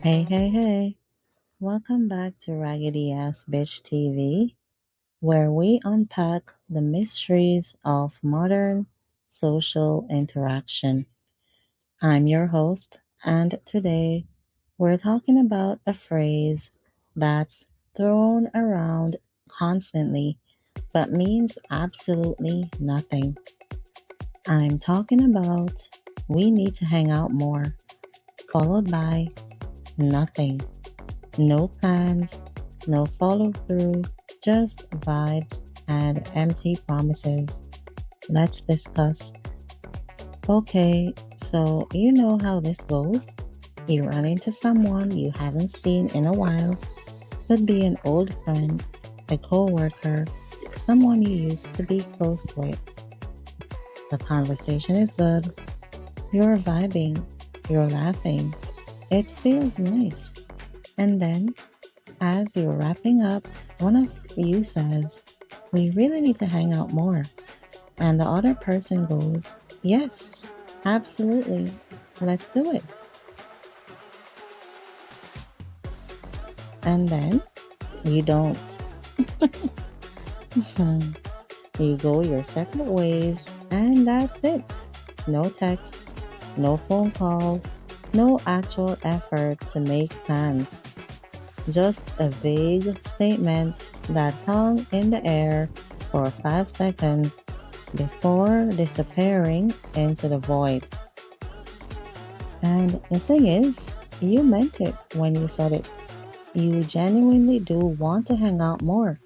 Hey, hey, hey. Welcome back to Raggedy Ass Bitch TV, where we unpack the mysteries of modern social interaction. I'm your host, and today we're talking about a phrase that's thrown around constantly but means absolutely nothing. I'm talking about we need to hang out more, followed by nothing. No plans, no follow through, just vibes and empty promises. Let's discuss. Okay, so you know how this goes. You run into someone you haven't seen in a while. Could be an old friend, a coworker, someone you used to be close with. The conversation is good. You're vibing. You're laughing. It feels nice. And then as you're wrapping up, one of you says, "We really need to hang out more." And the other person goes, "Yes, absolutely. Let's do it." And then you don't. You go your separate ways, and that's it. No text, no phone call, no actual effort to make plans. Just a vague statement that hung in the air for 5 seconds before disappearing into the void. And the thing is, you meant it when you said it. You genuinely do want to hang out more.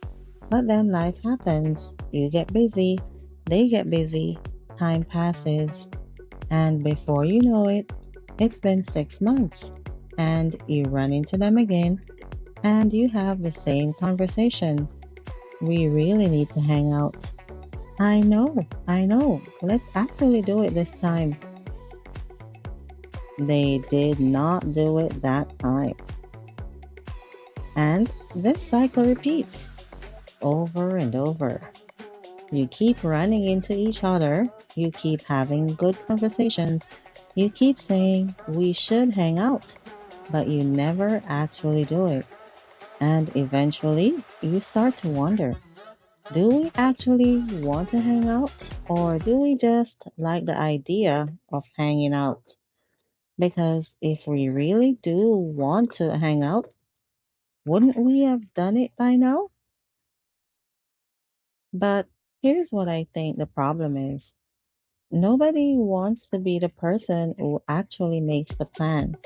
But then life happens. You get busy, they get busy, time passes, and before you know it, it's been 6 months, and you run into them again and you have the same conversation. We really need to hang out. I know. Let's actually do it this time. They did not do it that time. And this cycle repeats over and over. You keep running into each other, you keep having good conversations, you keep saying we should hang out, but you never actually do it. And eventually, you start to wonder, do we actually want to hang out? Or do we just like the idea of hanging out? Because if we really do want to hang out, wouldn't we have done it by now? But here's what I think the problem is: nobody wants to be the person who actually makes the plan.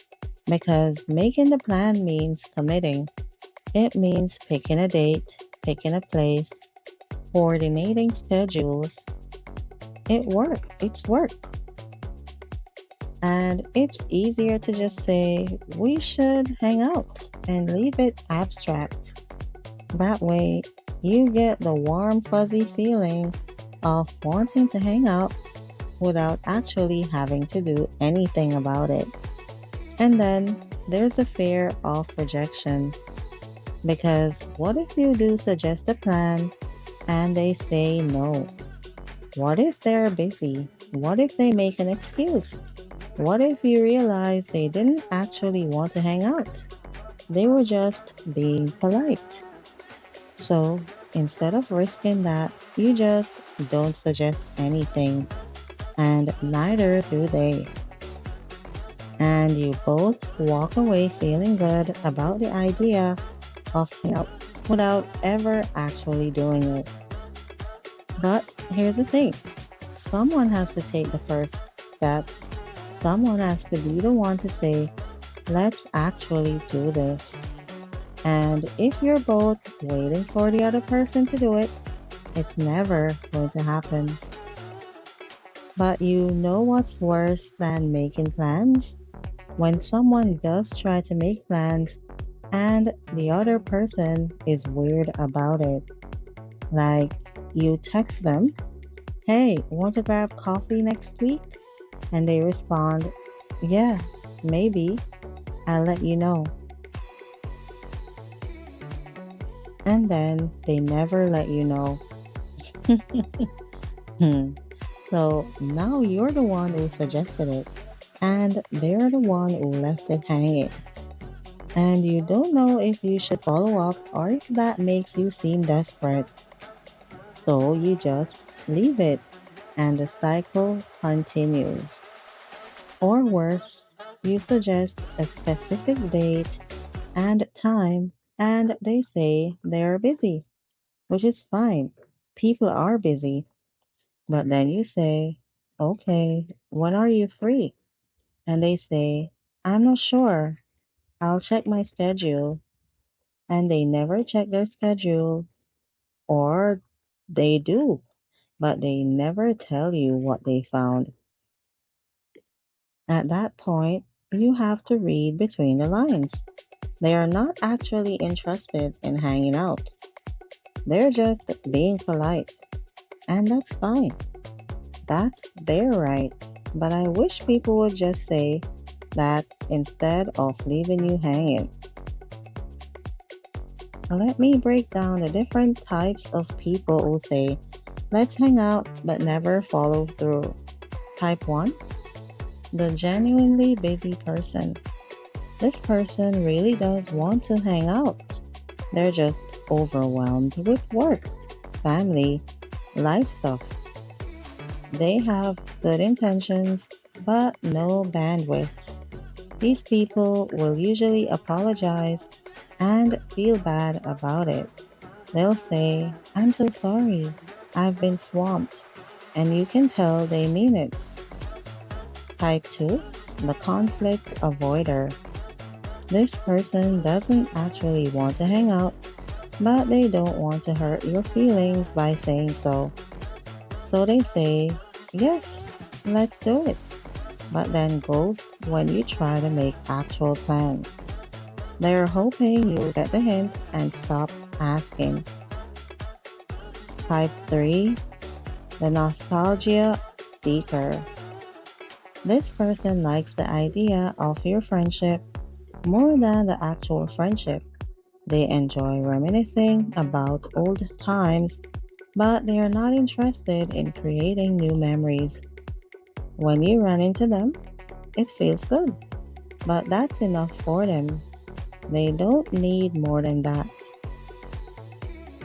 Because making the plan means committing, it means picking a date, picking a place, coordinating schedules. It's work. And it's easier to just say, we should hang out and leave it abstract. That way, you get the warm, fuzzy feeling of wanting to hang out without actually having to do anything about it. And then there's a fear of rejection. Because what if you do suggest a plan and they say no? What if they're busy? What if they make an excuse? What if you realize they didn't actually want to hang out? They were just being polite. So instead of risking that, you just don't suggest anything, and neither do they. And you both walk away feeling good about the idea of hanging out without ever actually doing it. But here's the thing: someone has to take the first step. Someone has to be the one to say, let's actually do this. And if you're both waiting for the other person to do it, it's never going to happen. But you know what's worse than making plans? When someone does try to make plans and the other person is weird about it. Like, you text them, "Hey, want to grab coffee next week?" And they respond, "Yeah, maybe. I'll let you know." And then they never let you know. Hmm. So now you're the one who suggested it, and they're the one who left it hanging. and you don't know if you should follow up or if that makes you seem desperate. So you just leave it and the cycle continues. Or worse, you suggest a specific date and time and they say they're busy, which is fine. People are busy. But then you say, okay, when are you free? And they say, I'm not sure. I'll check my schedule. And they never check their schedule, or they do, but they never tell you what they found. At that point, you have to read between the lines. They are not actually interested in hanging out. They're just being polite. And that's fine. That's their right. But I wish people would just say that instead of leaving you hanging. Let me break down the different types of people who say, let's hang out but never follow through. Type 1, the genuinely busy person. This person really does want to hang out. They're just overwhelmed with work, family, life stuff. They have good intentions but no bandwidth. These people will usually apologize and feel bad about it. They'll say, I'm so sorry, I've been swamped, and you can tell they mean it. Type 2, the conflict avoider. This person doesn't actually want to hang out, but they don't want to hurt your feelings by saying so. So they say, yes, let's do it, but then ghost when you try to make actual plans. They're hoping you'll get the hint and stop asking. Type 3, the nostalgia seeker. This person likes the idea of your friendship more than the actual friendship. They enjoy reminiscing about old times, but they are not interested in creating new memories. When you run into them, it feels good, but that's enough for them. They don't need more than that.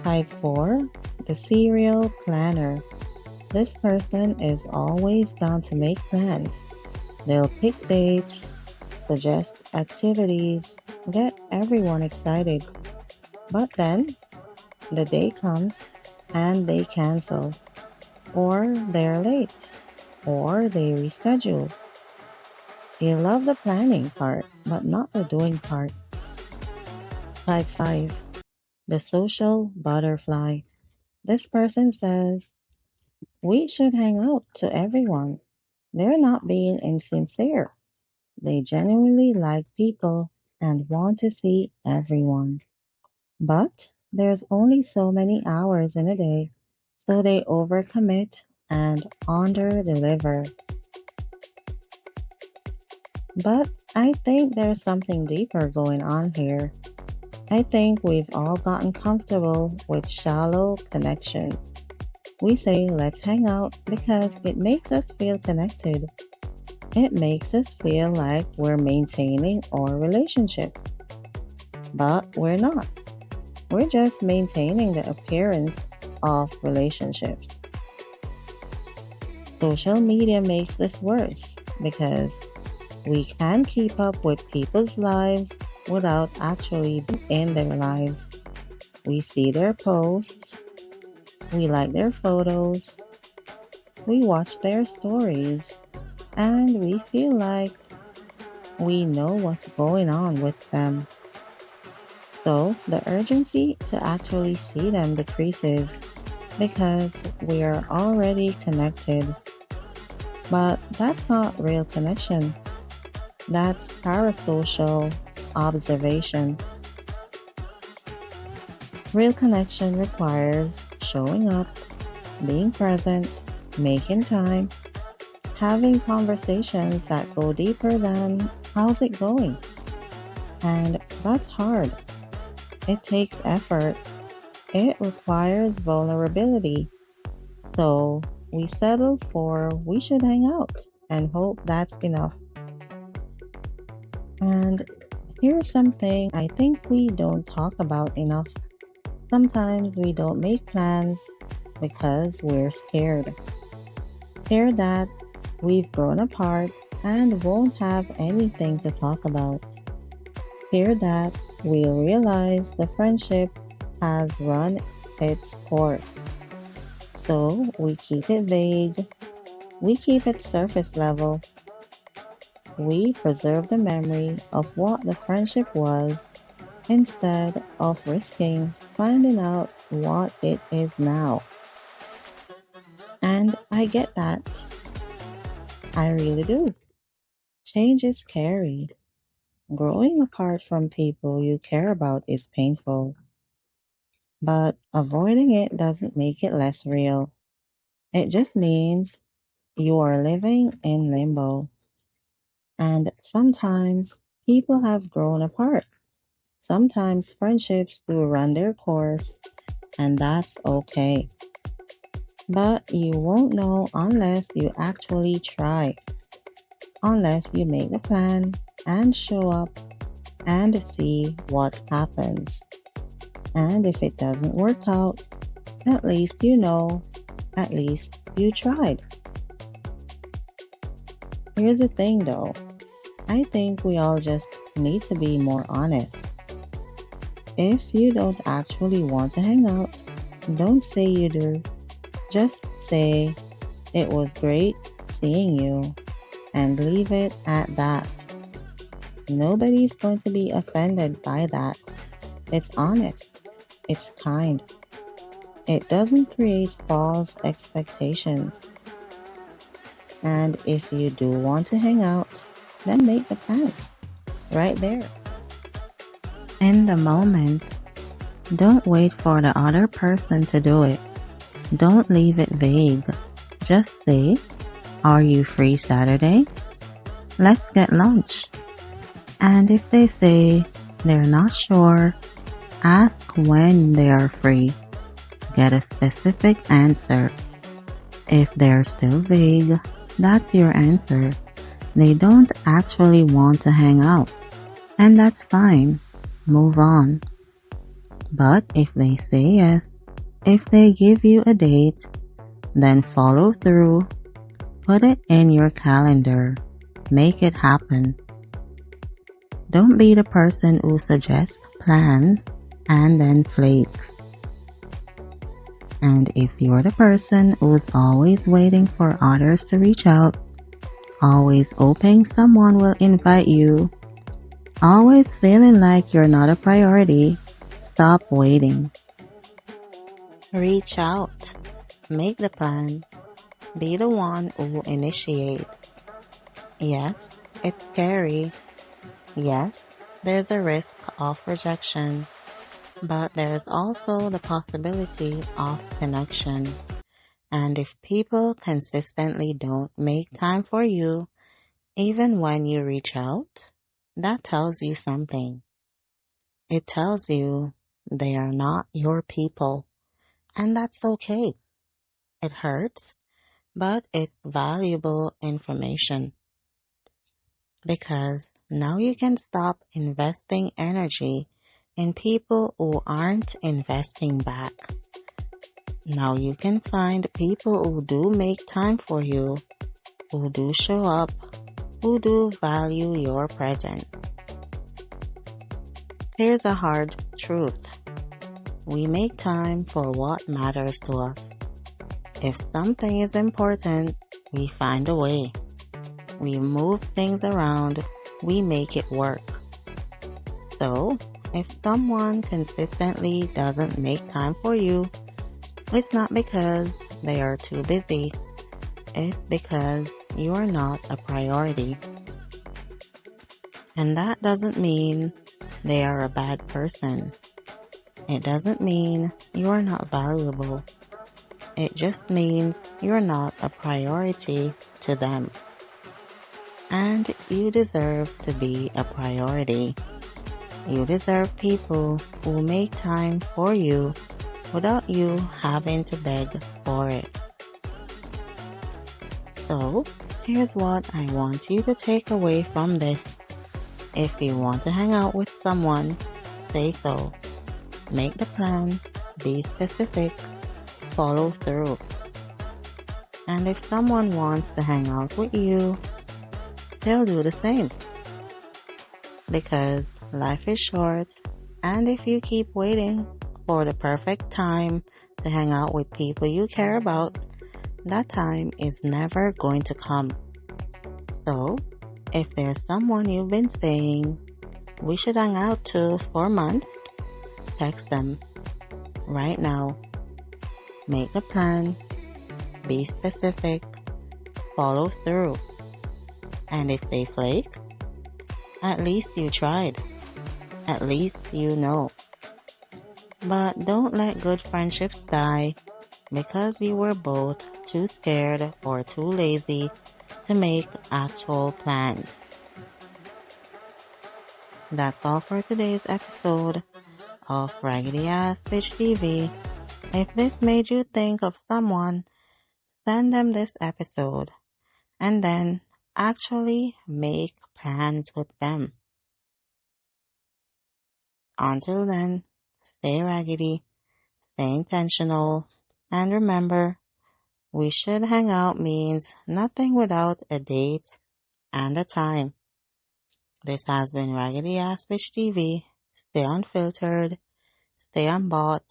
Type 4, the serial planner. This person is always down to make plans. They'll pick dates, suggest activities, get everyone excited. But then the day comes and they cancel, or they're late, or they reschedule. You love the planning part, but not the doing part. Type 5, the social butterfly. This person says, we should hang out to everyone. They're not being insincere. They genuinely like people and want to see everyone. But there's only so many hours in a day, so they overcommit and underdeliver. But I think there's something deeper going on here. I think we've all gotten comfortable with shallow connections. We say let's hang out because it makes us feel connected. It makes us feel like we're maintaining our relationship. But we're not. We're just maintaining the appearance of relationships. Social media makes this worse because we can keep up with people's lives without actually being in their lives. We see their posts, we like their photos, we watch their stories, and we feel like we know what's going on with them. So the urgency to actually see them decreases because we are already connected. But that's not real connection. That's parasocial observation. Real connection requires showing up, being present, making time, having conversations that go deeper than how's it going? And that's hard. It takes effort. It requires vulnerability. So we settle for we should hang out and hope that's enough. And Here's something I think we don't talk about enough. Sometimes we don't make plans because we're scared. Scared that we've grown apart and won't have anything to talk about. Scared that we'll realize the friendship has run its course. So we keep it vague, we keep it surface level, we preserve the memory of what the friendship was instead of risking finding out what it is now. And I get that. I really do. Change is scary. Growing apart from people you care about is painful, but avoiding it doesn't make it less real. It just means you are living in limbo. And sometimes people have grown apart. Sometimes friendships do run their course, and that's okay. But you won't know unless you actually try, unless you make the plan and show up and see what happens. And if it doesn't work out, at least you know, at least you tried. Here's the thing though, I think we all just need to be more honest. If you don't actually want to hang out, don't say you do. Just say, it was great seeing you, and leave it at that. Nobody's going to be offended by that. It's honest. It's kind. It doesn't create false expectations. And if you do want to hang out, then make the plan. Right there. In the moment. Don't wait for the other person to do it. Don't leave it vague. Just say, are you free Saturday? Let's get lunch. And if they say they're not sure, ask when they are free. Get a specific answer. If they're still vague, that's your answer. They don't actually want to hang out. And that's fine. Move on. But if they say yes, if they give you a date, then follow through. Put it in your calendar. Make it happen. Don't be the person who suggests plans and then flakes. And if you're the person who's always waiting for others to reach out, always hoping someone will invite you, always feeling like you're not a priority, stop waiting. Reach out. Make the plan. Be the one who initiates. Yes, it's scary. Yes, there's a risk of rejection. But there's also the possibility of connection. And if people consistently don't make time for you, even when you reach out, that tells you something. It tells you they are not your people. And that's okay. It hurts, but it's valuable information. Because now you can stop investing energy in people who aren't investing back. Now you can find people who do make time for you, who do show up, who do value your presence. Here's a hard truth. We make time for what matters to us. If something is important, we find a way. We move things around, we make it work. So, if someone consistently doesn't make time for you, it's not because they are too busy. It's because you are not a priority. And that doesn't mean they are a bad person. It doesn't mean you are not valuable. It just means you're not a priority to them. And you deserve to be a priority. You deserve people who make time for you without you having to beg for it. So, here's what I want you to take away from this. If you want to hang out with someone, say so. Make the plan, be specific, follow through. And if someone wants to hang out with you, they'll do the same. Because life is short, and if you keep waiting for the perfect time to hang out with people you care about, that time is never going to come. So, if there's someone you've been saying we should hang out to for months, text them right now. Make a plan, be specific, follow through. And if they flake, at least you tried. At least you know. But don't let good friendships die because you were both too scared or too lazy to make actual plans. That's all for today's episode of Raggedy Ass Bitch TV. If this made you think of someone, send them this episode and then actually make plans with them. Until then, stay raggedy, stay intentional, and remember, we should hang out means nothing without a date and a time. This has been Raggedy Ass Bitch TV. Stay unfiltered, stay unbought,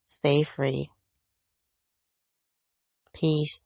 stay free. Peace.